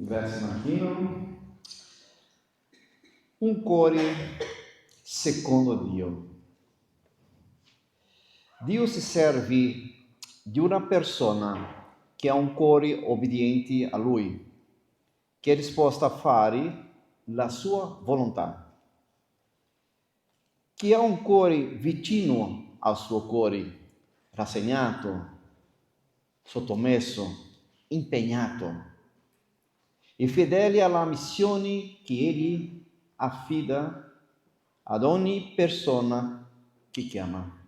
verso mattino, un cuore secondo Dio. Dio si serve di una persona che ha un cuore obbediente a Lui, che è disposta a fare la sua volontà, che ha un cuore vicino al suo cuore, rassegnato, sottomesso, impegnato e fedele alla missione che Egli affida ad ogni persona che chiama.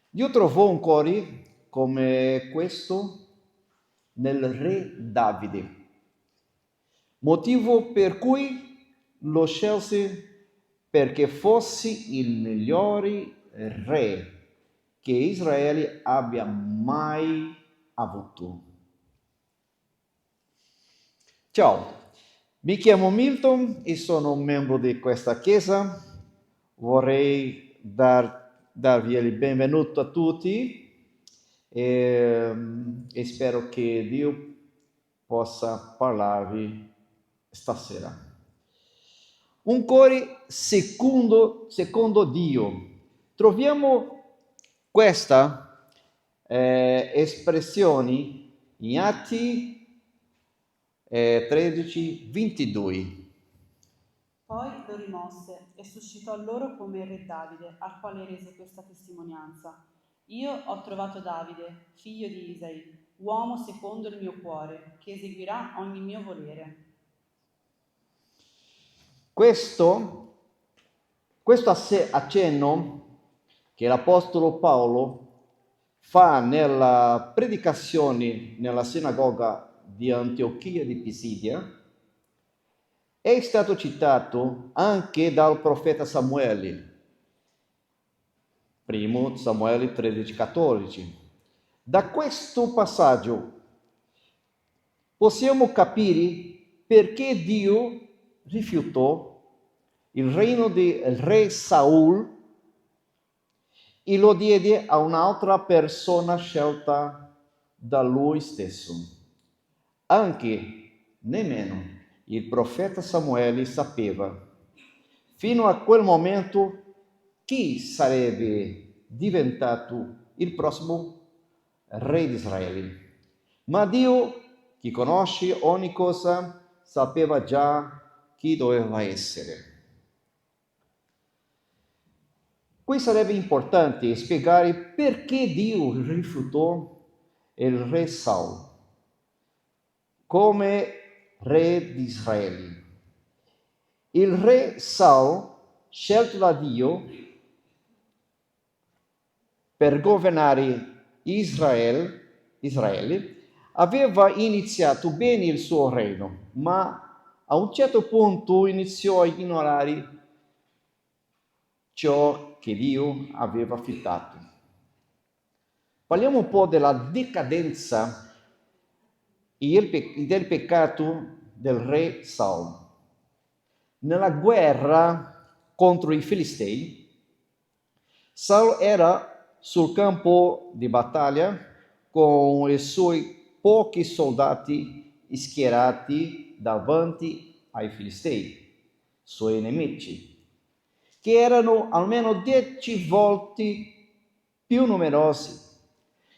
Dio trovò un cuore come questo nel re Davide, motivo per cui lo scelse perché fosse il migliore re che Israele abbia mai avuto. Ciao, mi chiamo Milton e sono un membro di questa chiesa. Vorrei darvi il benvenuto a tutti e spero che Dio possa parlarvi stasera. Un cuore secondo Dio. Troviamo questa espressione in Atti 13:22. Poi lo rimosse e suscitò loro come il re Davide, al quale rese questa testimonianza. Io ho trovato Davide, figlio di Isai, uomo secondo il mio cuore, che eseguirà ogni mio volere. Questo accenno che l'Apostolo Paolo fa nella predicazione nella sinagoga di Antiochia di Pisidia è stato citato anche dal profeta Samuele, primo Samuele 13:14. Da questo passaggio possiamo capire perché Dio rifiutò il regno del re Saul e lo diede a un'altra persona scelta da lui stesso. Anche nemmeno il profeta Samuele sapeva, fino a quel momento, chi sarebbe diventato il prossimo re di Israele. Ma Dio, che conosce ogni cosa, sapeva già chi doveva essere. Qui sarebbe importante spiegare perché Dio rifiutò il re Saul come re di Israele. Il re Saul, scelto da Dio per governare Israele, aveva iniziato bene il suo regno, ma a un certo punto iniziò a ignorare ciò che Dio aveva affidato. Parliamo un po' della decadenza e del peccato del re Saul. Nella guerra contro i Filistei, Saul era sul campo di battaglia con i suoi pochi soldati schierati davanti ai Filistei, suoi nemici, che erano almeno 10 volte più numerosi,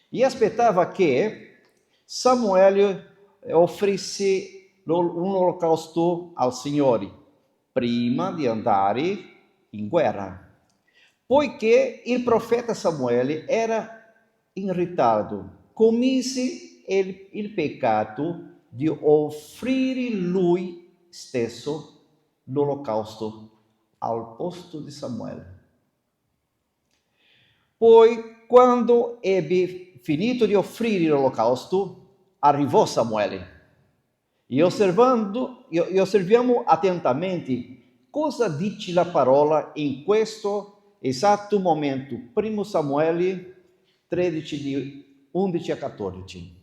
e aspettava che Samuele offrisse un olocausto al Signore prima di andare in guerra, poiché il profeta Samuele era in ritardo, commise il peccato di offrire lui stesso l'olocausto al posto di Samuele. Poi, quando ebbe finito di offrire l'olocausto, arrivò Samuele. E osserviamo attentamente cosa dice la parola in questo esatto momento. 1 Samuele 13, 11 a 14.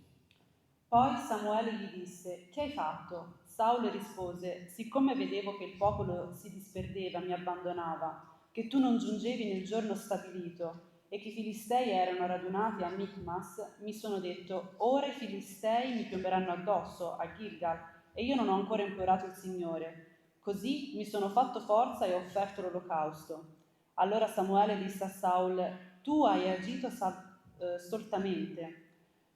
Poi Samuele gli disse: Che hai fatto? Saul rispose: Siccome vedevo che il popolo si disperdeva, mi abbandonava, che tu non giungevi nel giorno stabilito, e che i Filistei erano radunati a Michmas, mi sono detto: ora i Filistei mi piomberanno addosso a Gilgal, e io non ho ancora implorato il Signore. Così mi sono fatto forza e ho offerto l'olocausto. Allora Samuele disse a Saul: tu hai agito stoltamente.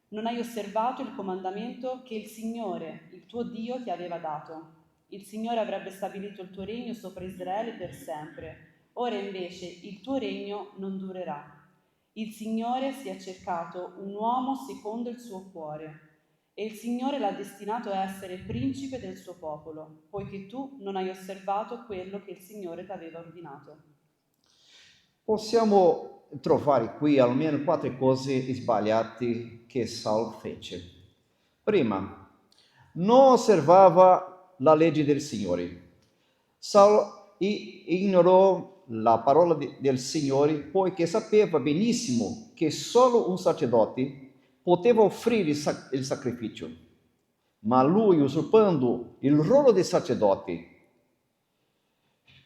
Non hai osservato il comandamento che il Signore, il tuo Dio, ti aveva dato. Il Signore avrebbe stabilito il tuo regno sopra Israele per sempre. Ora invece il tuo regno non durerà. Il Signore si è cercato un uomo secondo il suo cuore, e il Signore l'ha destinato a essere principe del suo popolo, poiché tu non hai osservato quello che il Signore ti aveva ordinato. Possiamo trovare qui almeno 4 cose sbagliate che Saul fece. Prima, non osservava la legge del Signore. Saul ignorò la parola del Signore poiché sapeva benissimo che solo un sacerdote poteva offrire il sacrificio. Ma lui, usurpando il ruolo di sacerdote,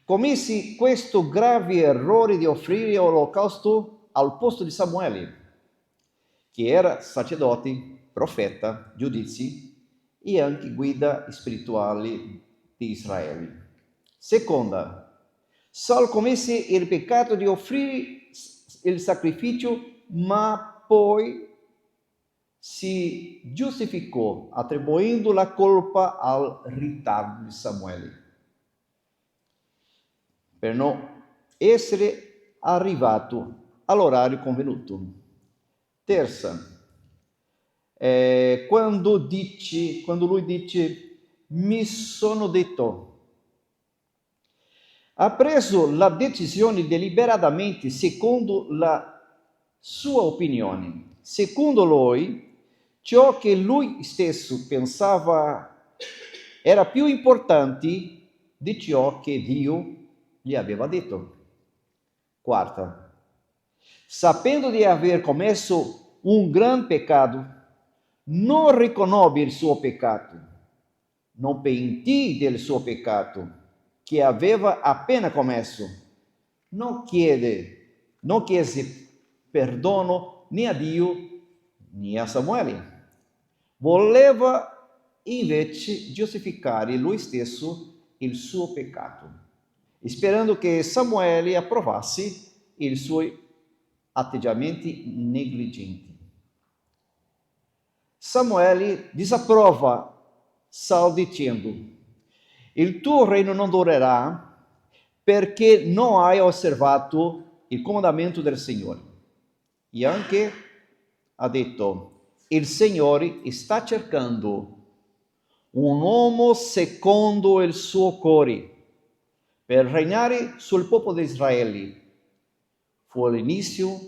commessi questo grave errore di offrire l'olocausto al posto di Samuele, che era sacerdote, profeta, giudizi e anche guida spirituale di Israele. Seconda, Saul commesse il peccato di offrire il sacrificio, ma poi si giustificò attribuendo la colpa al ritardo di Samuele, per non essere arrivato all'orario convenuto. Terza, quando lui dice mi sono detto, ha preso la decisione deliberatamente secondo la sua opinione. Secondo lui, ciò che lui stesso pensava era più importante di ciò che Dio gli aveva detto. Quarta, sapendo di aver commesso un gran peccato, non riconobbe il suo peccato, non pentì del suo peccato che aveva appena commesso, non chiese perdono né a Dio né a Samuele. Voleva invece giustificare lui stesso il suo peccato, sperando che Samuele approvasse i suoi atteggiamenti negligenti. Samuele disapprova Saul dicendo: il tuo regno non durerà perché non hai osservato il comandamento del Signore. E anche ha detto: il Signore sta cercando un uomo secondo il suo cuore per regnare sul popolo di Israele. Fu l'inizio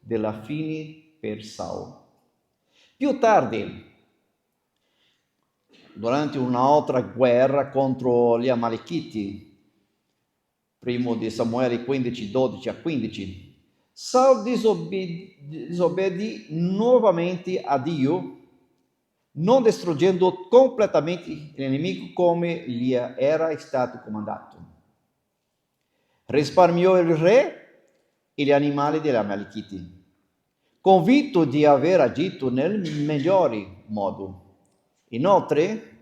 della fine per Saul. Più tardi, durante un'altra guerra contro gli Amalekiti, primo di Samuele 15, 12 a 15, Saul disobbedì nuovamente a Dio, non distruggendo completamente l'inimico come gli era stato comandato. Risparmiò il re e gli animali degli Amalekiti, convinto di aver agito nel migliore modo. Inoltre,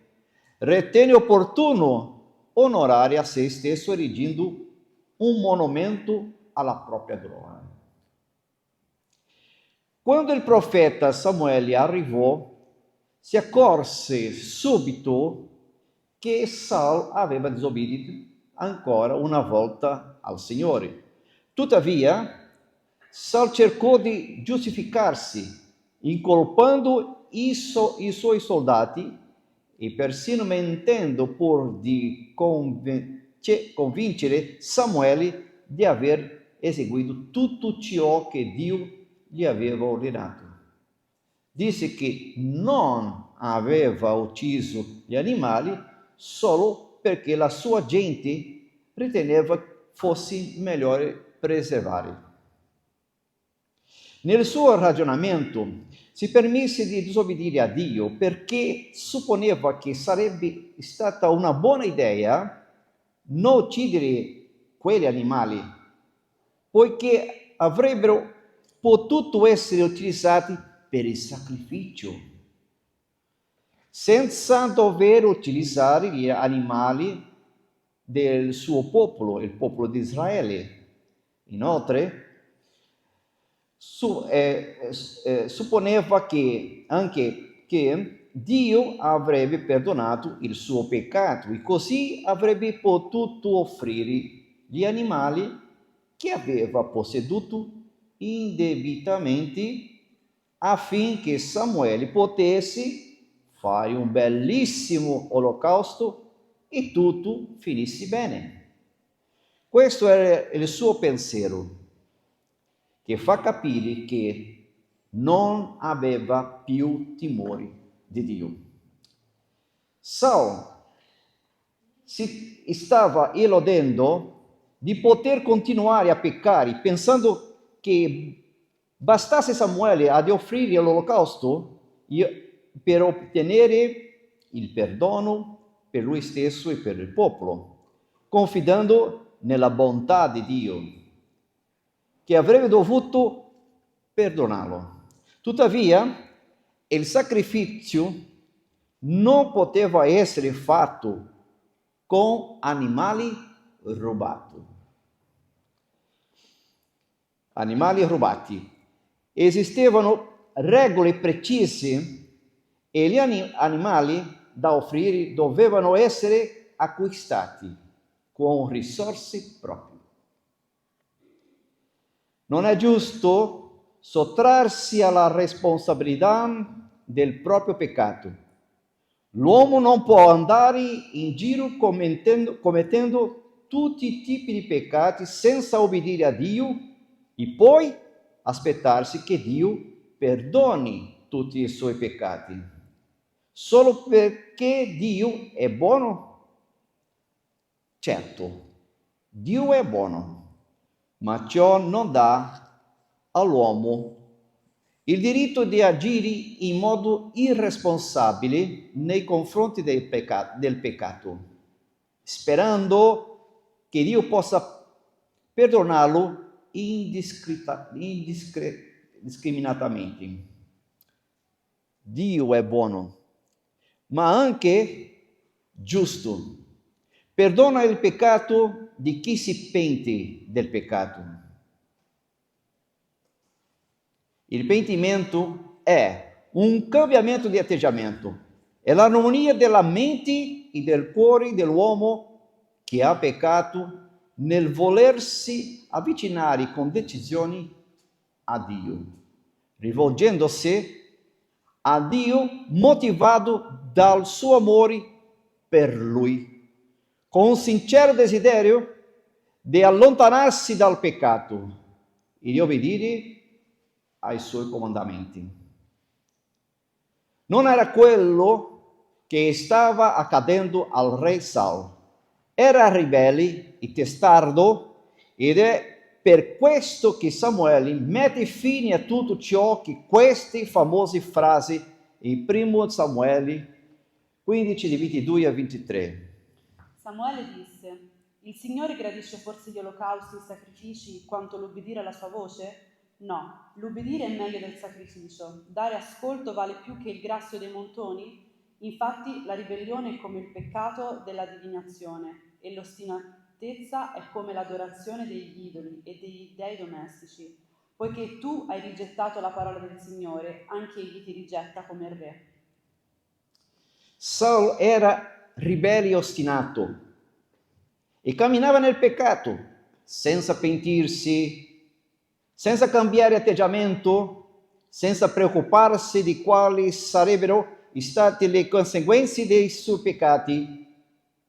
ritenne opportuno onorare a se stesso erigendo un monumento alla propria gloria. Quando il profeta Samuele arrivò, si accorse subito che Saul aveva disobbedito ancora una volta al Signore. Tuttavia, Saul cercò di giustificarsi, incolpando i suoi soldati e persino mentendo pur di convincere Samuele di aver eseguito tutto ciò che Dio gli aveva ordinato. Disse che non aveva ucciso gli animali solo perché la sua gente riteneva fosse meglio preservarli. Nel suo ragionamento si permise di disobbedire a Dio perché supponeva che sarebbe stata una buona idea non uccidere quegli animali, poiché avrebbero potuto essere utilizzati per il sacrificio, senza dover utilizzare gli animali del suo popolo, il popolo di Israele. Inoltre, supponeva anche che Dio avrebbe perdonato il suo peccato e così avrebbe potuto offrire gli animali che aveva posseduto indebitamente affinché Samuele potesse fare un bellissimo olocausto e tutto finisse bene. Questo era il suo pensiero, che fa capire che non aveva più timore di Dio. Saul si stava illudendo di poter continuare a peccare, pensando che bastasse Samuele ad offrire l'olocausto per ottenere il perdono per lui stesso e per il popolo, confidando nella bontà di Dio, che avrebbe dovuto perdonarlo. Tuttavia, il sacrificio non poteva essere fatto con animali rubati. Esistevano regole precise e gli animali da offrire dovevano essere acquistati con risorse proprie. Non è giusto sottrarsi alla responsabilità del proprio peccato. L'uomo non può andare in giro commettendo tutti i tipi di peccati senza obbedire a Dio e poi aspettarsi che Dio perdoni tutti i suoi peccati. Solo perché Dio è buono? Certo, Dio è buono, ma ciò non dà all'uomo il diritto di agire in modo irresponsabile nei confronti del peccato, sperando che Dio possa perdonarlo indiscriminatamente. Dio è buono, ma anche giusto. Perdona il peccato di chi si pente del peccato. Il pentimento è un cambiamento di atteggiamento, è l'armonia della mente e del cuore dell'uomo che ha peccato nel volersi avvicinare con decisione a Dio, rivolgendosi a Dio motivato dal suo amore per Lui, con un sincero desiderio di allontanarsi dal peccato e di obbedire ai suoi comandamenti. Non era quello che stava accadendo al re Saul. Era ribelle e testardo ed è per questo che Samuele mette fine a tutto ciò che queste famose frasi in 1 Samuele 15 di 22 a 23. Samuele disse: il Signore gradisce forse gli olocausti e i sacrifici quanto l'ubbidire alla sua voce? No, l'ubbidire è meglio del sacrificio, dare ascolto vale più che il grasso dei montoni. Infatti la ribellione è come il peccato della divinazione e l'ostinatezza è come l'adorazione degli idoli e degli dei domestici. Poiché tu hai rigettato la parola del Signore, anche egli ti rigetta come re. Saul era ribelle e ostinato e camminava nel peccato senza pentirsi, senza cambiare atteggiamento, senza preoccuparsi di quali sarebbero state le conseguenze dei suoi peccati.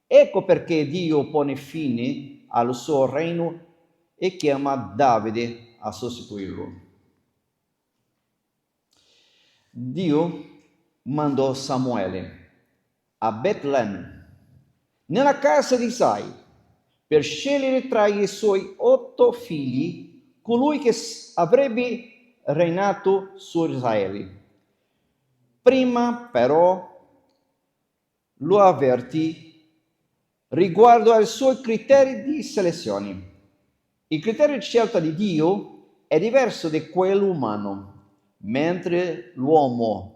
Ecco perché Dio pone fine al suo regno e chiama Davide a sostituirlo. Dio mandò Samuele a Betlemme, nella casa di Isai, per scegliere tra i suoi 8 figli colui che avrebbe reinato su Israele. Prima però lo avvertì riguardo ai suoi criteri di selezione. Il criterio di scelta di Dio è diverso di quello umano. Mentre l'uomo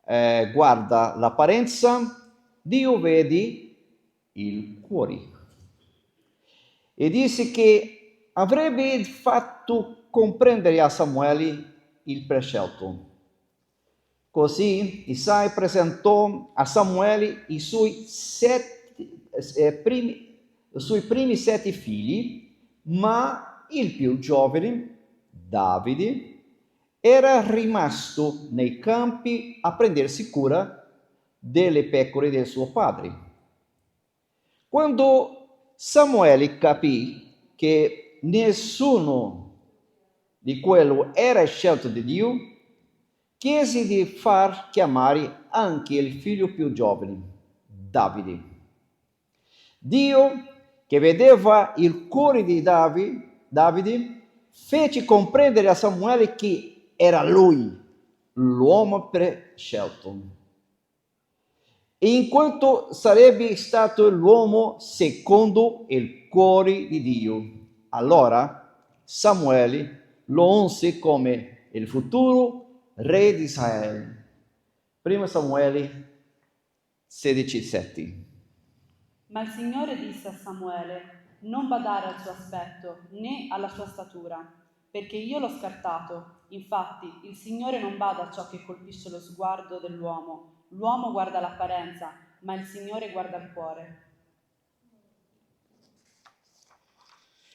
guarda l'apparenza, Dio vede il cuore. E disse che avrebbe fatto comprendere a Samuele il prescelto. Così Isai presentò a Samuele i suoi primi 7 figli, ma il più giovane, Davide, era rimasto nei campi a prendersi cura delle pecore del suo padre. Quando Samuele capì che nessuno di quello era scelto di Dio, chiese di far chiamare anche il figlio più giovane, Davide. Dio, che vedeva il cuore di Davide, fece comprendere a Samuele che era lui, l'uomo prescelto. E in quanto sarebbe stato l'uomo secondo il cuore di Dio, allora Samuele lo unse come il futuro re di Israele. 1 Samuele 16,7. Ma il Signore disse a Samuele: non badare al suo aspetto né alla sua statura, perché io l'ho scartato. Infatti il Signore non bada a ciò che colpisce lo sguardo dell'uomo. L'uomo guarda l'apparenza, ma il Signore guarda il cuore.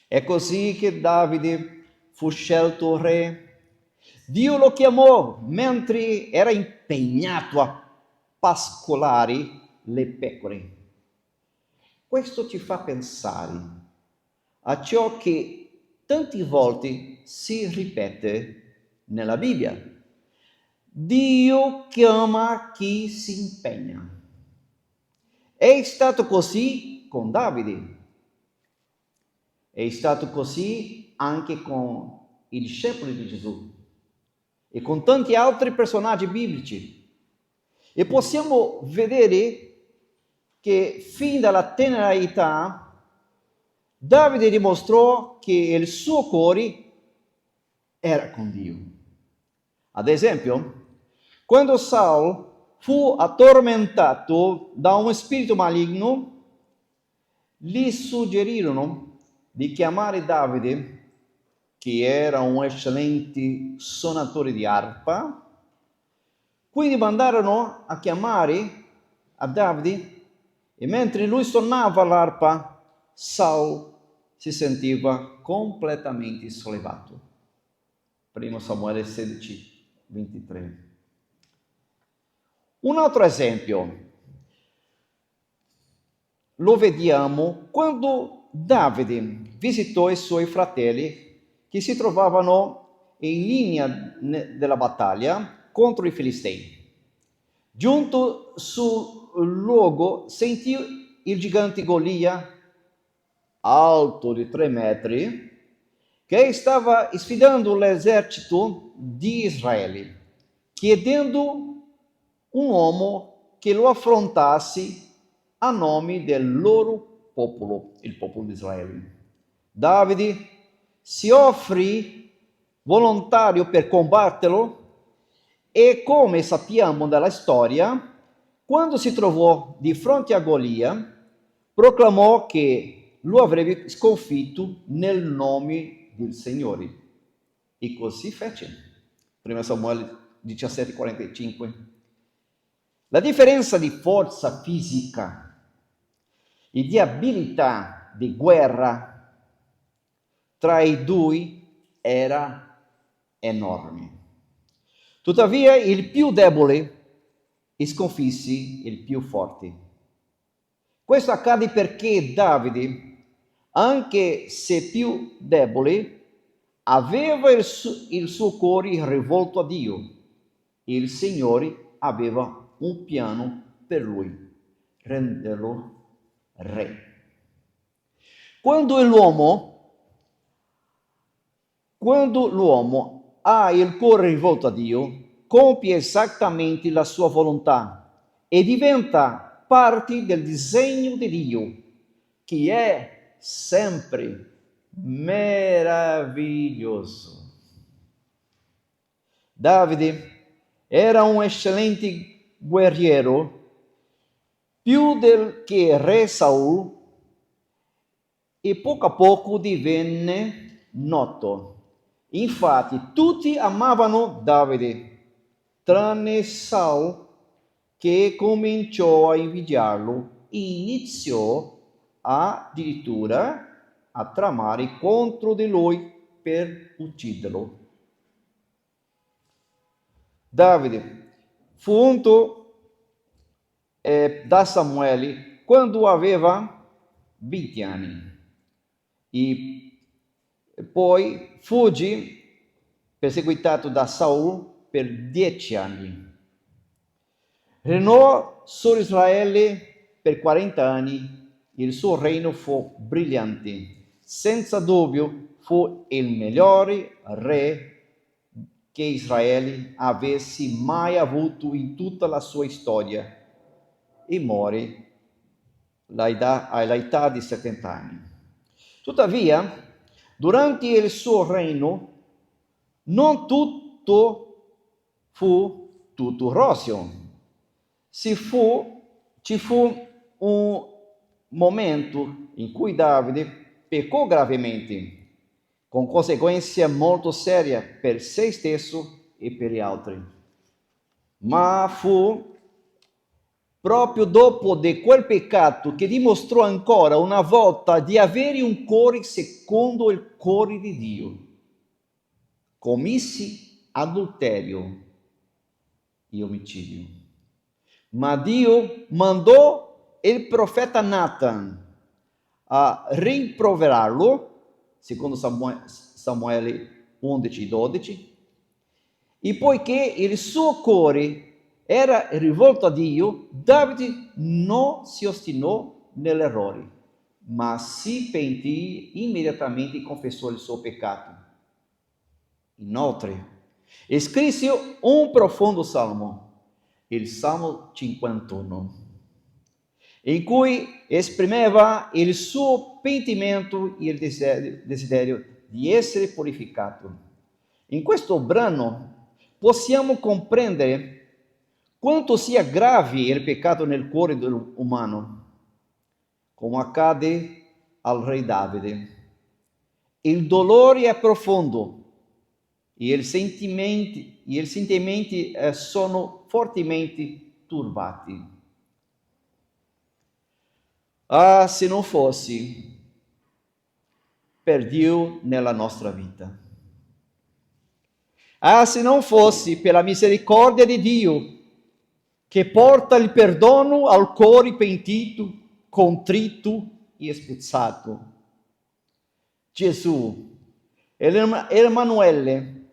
È così che Davide fu scelto re. Dio lo chiamò mentre era impegnato a pascolare le pecore. Questo ci fa pensare a ciò che tante volte si ripete nella Bibbia. Dio chiama chi si impegna. È stato così con Davide. È stato così anche con i discepoli di Gesù e con tanti altri personaggi biblici. E possiamo vedere che fin dalla tenera età Davide dimostrò che il suo cuore era con Dio. Ad esempio, quando Saul fu attormentato da un spirito maligno, gli suggerirono di chiamare Davide, che era un eccellente suonatore di arpa. Quindi mandarono a chiamare a Davide e mentre lui suonava l'arpa, Saul si sentiva completamente sollevato. 1 Samuele 16:23. Un altro esempio lo vediamo quando Davide visitò i suoi fratelli che si trovavano in linea della battaglia contro i Filistei. Giunto sul luogo, sentì il gigante Golia, alto di 3 metri, che stava sfidando l'esercito di Israele, chiedendo un uomo che lo affrontasse a nome del loro popolo, il popolo di Israele. Davide si offrì volontario per combatterlo e, come sappiamo dalla storia, quando si trovò di fronte a Golia, proclamò che lo avrebbe sconfitto nel nome del Signore. E così fece. 1 Samuele 17:45. La differenza di forza fisica e di abilità di guerra tra i due era enorme. Tuttavia il più debole sconfisse il più forte. Questo accade perché Davide, anche se più debole, aveva il suo cuore rivolto a Dio e il Signore aveva un piano per lui, renderlo re. Quando l'uomo ha il cuore rivolto a Dio, compie esattamente la sua volontà e diventa parte del disegno di Dio, che è sempre meraviglioso. Davide era un eccellente guerriero, più del che re Saul, e poco a poco divenne noto. Infatti tutti amavano Davide, tranne Saul, che cominciò a invidiarlo e iniziò addirittura a tramare contro di lui per ucciderlo. Davide fu unto da Samuele quando aveva 20 anni e poi fuggì perseguitato da Saul per 10 anni. Reinò su Israele per 40 anni. Il suo regno fu brillante. Senza dubbio fu il migliore re che Israele avesse mai avuto in tutta la sua storia e morì all'età di 70 anni. Tuttavia, durante il suo regno, non tutto fu tutto roseo. Ci fu un momento in cui Davide peccò gravemente, con conseguenze molto serie per se stesso e per gli altri. Ma fu proprio dopo di quel peccato che dimostrò ancora una volta di avere un cuore secondo il cuore di Dio. Commessi adulterio e omicidio. Ma Dio mandò il profeta Nathan a rimproverarlo, secondo Samuele 11:12, e poiché il suo cuore era rivolto a Dio, Davide non si ostinò nell'errore, ma si pentì immediatamente e confessò il suo peccato. Inoltre, scrisse un profondo salmo, il Salmo 51, in cui esprimeva il suo pentimento e il desiderio di essere purificato. In questo brano possiamo comprendere quanto sia grave il peccato nel cuore dell'umano, come accade al re Davide. Il dolore è profondo e i sentimenti sono fortemente turbati. Ah, se non fosse per Dio nella nostra vita. Ah, se non fosse per la misericordia di Dio che porta il perdono al cuore pentito, contrito e spezzato. Gesù, Emanuele,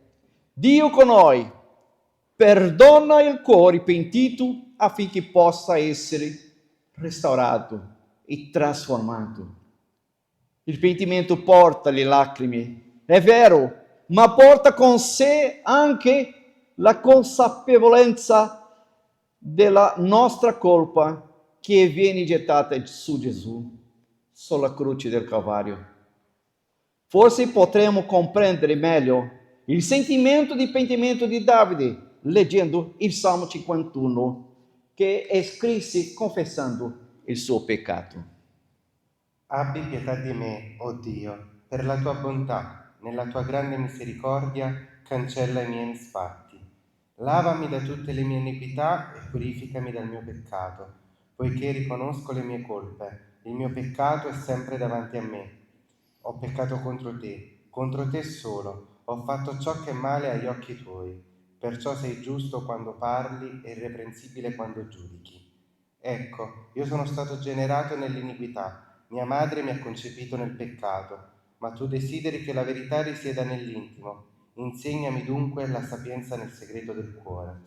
Dio con noi, perdona il cuore pentito affinché possa essere restaurato e trasformato. Il pentimento porta le lacrime, è vero, ma porta con sé anche la consapevolezza della nostra colpa che viene gettata su Gesù, sulla croce del Calvario. Forse potremo comprendere meglio il sentimento di pentimento di Davide leggendo il Salmo 51 che scrisse confessando il suo peccato. Abbi pietà di me, o Dio, per la tua bontà, nella tua grande misericordia cancella i miei misfatti. Lavami da tutte le mie iniquità e purificami dal mio peccato, poiché riconosco le mie colpe, il mio peccato è sempre davanti a me. Ho peccato contro te solo, ho fatto ciò che è male agli occhi tuoi, perciò sei giusto quando parli e irreprensibile quando giudichi. Ecco, io sono stato generato nell'iniquità, mia madre mi ha concepito nel peccato, ma tu desideri che la verità risieda nell'intimo. Insegnami dunque la sapienza nel segreto del cuore.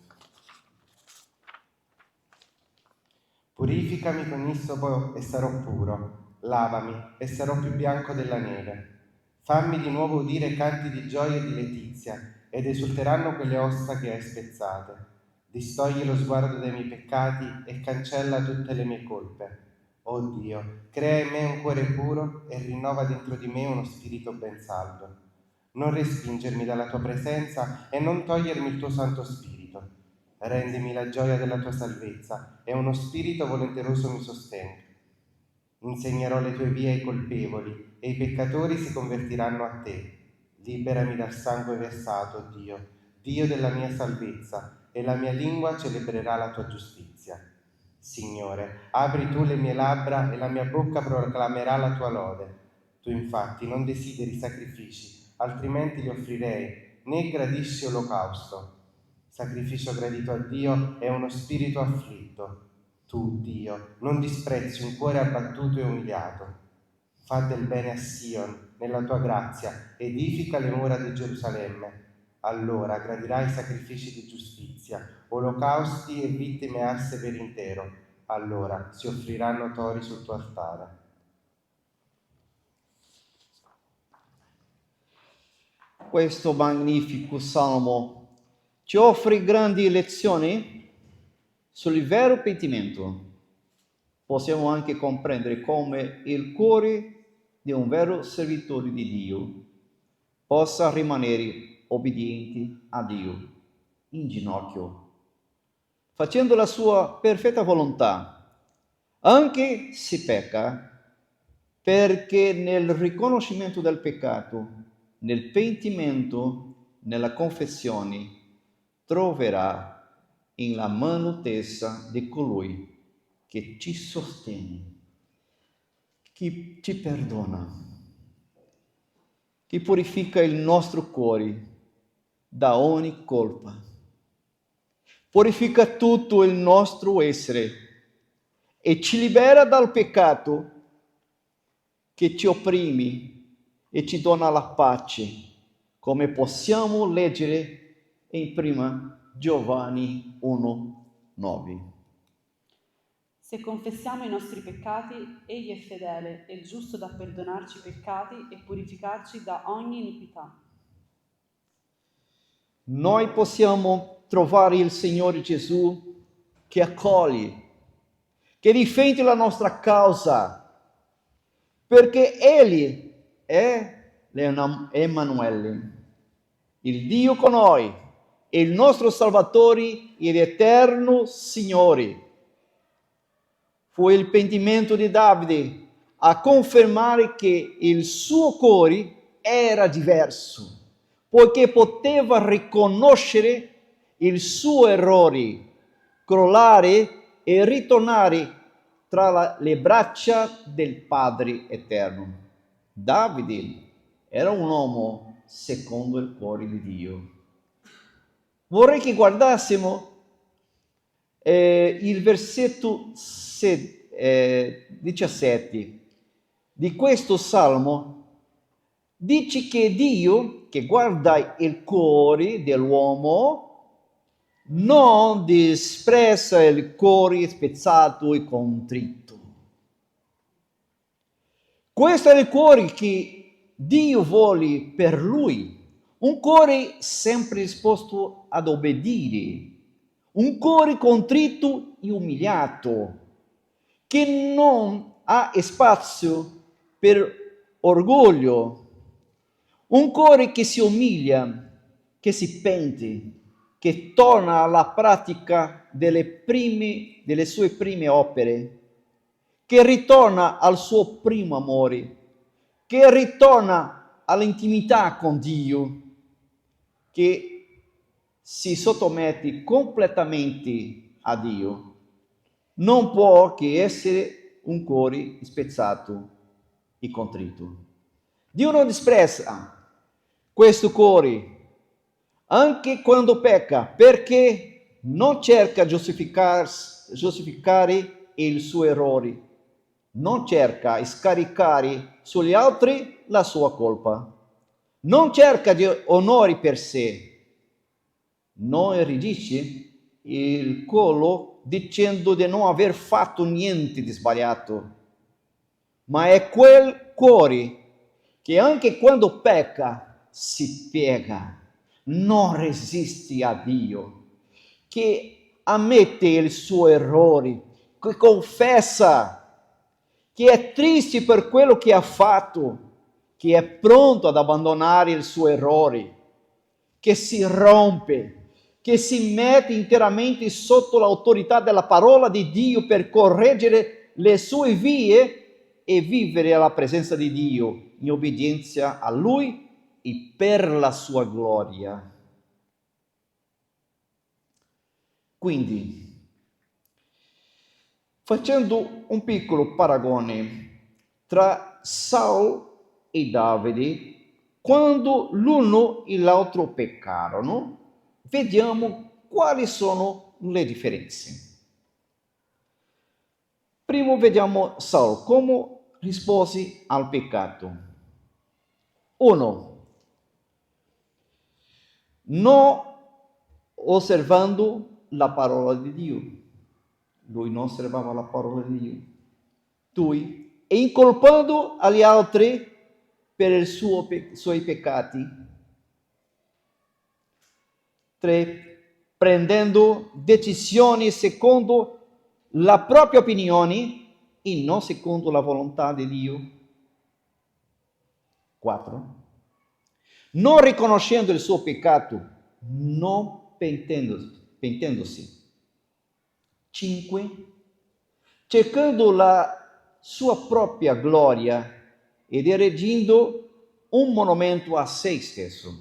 Purificami con issopo e sarò puro, lavami e sarò più bianco della neve. Fammi di nuovo udire canti di gioia e di letizia, ed esulteranno quelle ossa che hai spezzate. Distogli lo sguardo dai miei peccati e cancella tutte le mie colpe. O Dio, crea in me un cuore puro e rinnova dentro di me uno spirito ben saldo. non respingermi dalla tua presenza e non togliermi il tuo Santo Spirito. Rendimi la gioia della tua salvezza e uno spirito volenteroso mi sostenga. Insegnerò le tue vie ai colpevoli e i peccatori si convertiranno a te. Liberami dal sangue versato, Dio, Dio della mia salvezza, e la mia lingua celebrerà la tua giustizia. Signore, apri tu le mie labbra e la mia bocca proclamerà la tua lode. Tu infatti non desideri sacrifici, altrimenti li offrirei, né gradisci olocausto. Sacrificio gradito a Dio è uno spirito afflitto. Tu, Dio, non disprezzi un cuore abbattuto e umiliato. Fa del bene a Sion nella tua grazia, edifica le mura di Gerusalemme. Allora gradirai sacrifici di giustizia, olocausti e vittime arse per intero. Allora si offriranno tori sul tuo altare. Questo magnifico salmo ci offre grandi lezioni sul vero pentimento. Possiamo anche comprendere come il cuore di un vero servitore di Dio possa rimanere obbediente a Dio, in ginocchio, facendo la sua perfetta volontà, anche se pecca, perché nel riconoscimento del peccato, nel pentimento, nella confessione, troverà in la mano tesa di colui che ci sostiene, che ci perdona, che purifica il nostro cuore da ogni colpa, purifica tutto il nostro essere e ci libera dal peccato che ci opprime e ci dona la pace, come possiamo leggere in 1 Giovanni 1,9. Se confessiamo i nostri peccati, Egli è fedele e giusto da perdonarci i peccati e purificarci da ogni iniquità. Noi possiamo trovare il Signore Gesù che accoglie, che difende la nostra causa, perché Egli è Emanuele, il Dio con noi, il nostro Salvatore ed eterno Signore. Fu il pentimento di Davide a confermare che il suo cuore era diverso, poiché poteva riconoscere il suo errore, crollare e ritornare tra le braccia del Padre eterno. Davide era un uomo secondo il cuore di Dio. Vorrei che guardassimo il versetto 17 di questo salmo. Dice che Dio, che guarda il cuore dell'uomo, non disprezza il cuore spezzato e contrito. Questo è il cuore che Dio vuole per lui, un cuore sempre disposto ad obbedire, un cuore contrito e umiliato, che non ha spazio per orgoglio, un cuore che si umilia, che si pente, che torna alla pratica delle sue prime opere, che ritorna al suo primo amore, che ritorna all'intimità con Dio, che si sottomette completamente a Dio. Non può che essere un cuore spezzato e contrito. Dio non disprezza questo cuore, anche quando pecca, perché non cerca giustificare il suo errore, non cerca di scaricare sugli altri la sua colpa, non cerca di onore per sé, non irrigidisce il collo dicendo di non aver fatto niente di sbagliato, ma è quel cuore che anche quando pecca si piega, non resiste a Dio, che ammette il suo errore, che confessa, che è triste per quello che ha fatto, che è pronto ad abbandonare il suo errore, che si rompe, che si mette interamente sotto l'autorità della parola di Dio per correggere le sue vie e vivere alla presenza di Dio in obbedienza a Lui e per la sua gloria. Quindi, facendo un piccolo paragone tra Saul e Davide, quando l'uno e l'altro peccarono, vediamo quali sono le differenze. Primo vediamo Saul come rispose al peccato. 1. Non osservando la parola di Dio. Lui non osservava la parola di Dio. 2. E incolpando agli altri per i suoi peccati. 3. Prendendo decisioni secondo la propria opinione e non secondo la volontà di Dio. 4. Non riconoscendo il suo peccato, non pentendosi. 5. Cercando la sua propria gloria ed erigendo un monumento a se stesso.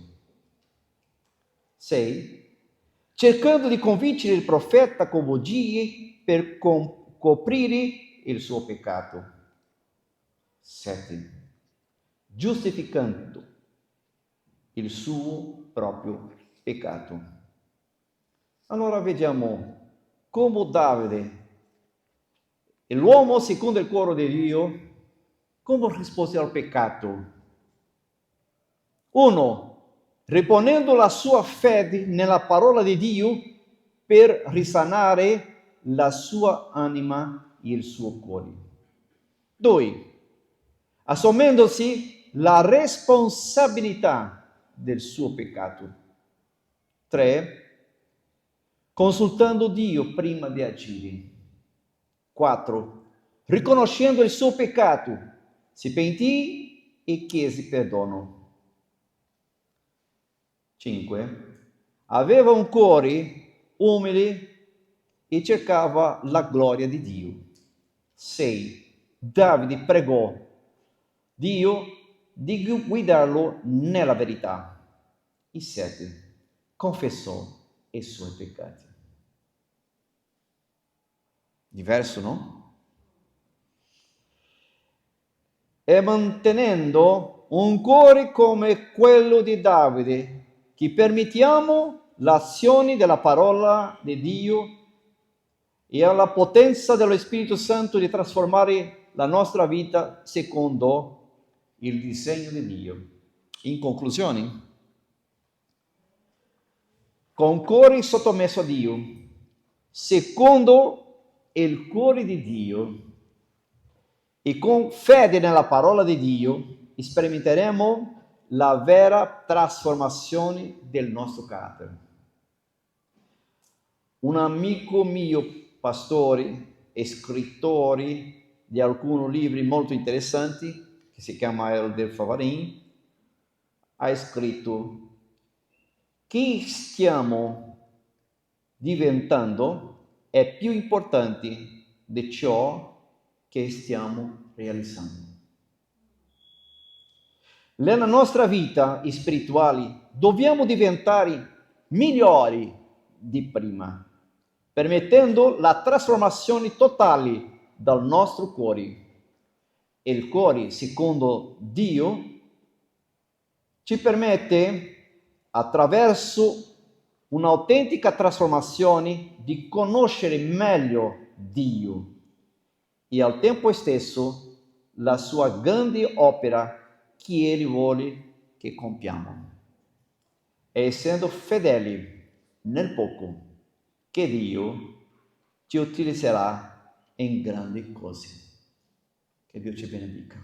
6. Cercando di convincere il profeta con bugie per coprire il suo peccato. 7. Giustificando il suo proprio peccato. Allora vediamo come Davide, l'uomo secondo il cuore di Dio, come rispose al peccato. 1. Riponendo la sua fede nella parola di Dio per risanare la sua anima e il suo cuore. 2. Assumendosi la responsabilità del suo peccato. 3. Consultando Dio prima di agire. 4. Riconoscendo il suo peccato, si pentì e chiese perdono. 5. Aveva un cuore umile e cercava la gloria di Dio. 6. Davide pregò Dio di guidarlo nella verità. E 7. Confessò i suoi peccati. Diverso, no? E mantenendo un cuore come quello di Davide, che permettiamo l'azione della parola di Dio e alla potenza dello Spirito Santo di trasformare la nostra vita secondo il disegno di Dio. In conclusione, con cuore sottomesso a Dio, secondo il cuore di Dio e con fede nella parola di Dio, sperimenteremo la vera trasformazione del nostro carattere. Un amico mio, pastore e scrittore di alcuni libri molto interessanti, che si chiama Elder Favarin, ha scritto: chi stiamo diventando è più importante di ciò che stiamo realizzando. Nella nostra vita spirituale dobbiamo diventare migliori di prima, permettendo la trasformazione totale del nostro cuore. Il cuore, secondo Dio, ci permette, attraverso un'autentica trasformazione, di conoscere meglio Dio e al tempo stesso la sua grande opera che Ele vuole che compiamo. È essendo fedeli nel poco che Dio ci utilizzerà in grandi cose. Che Dio ci benedica.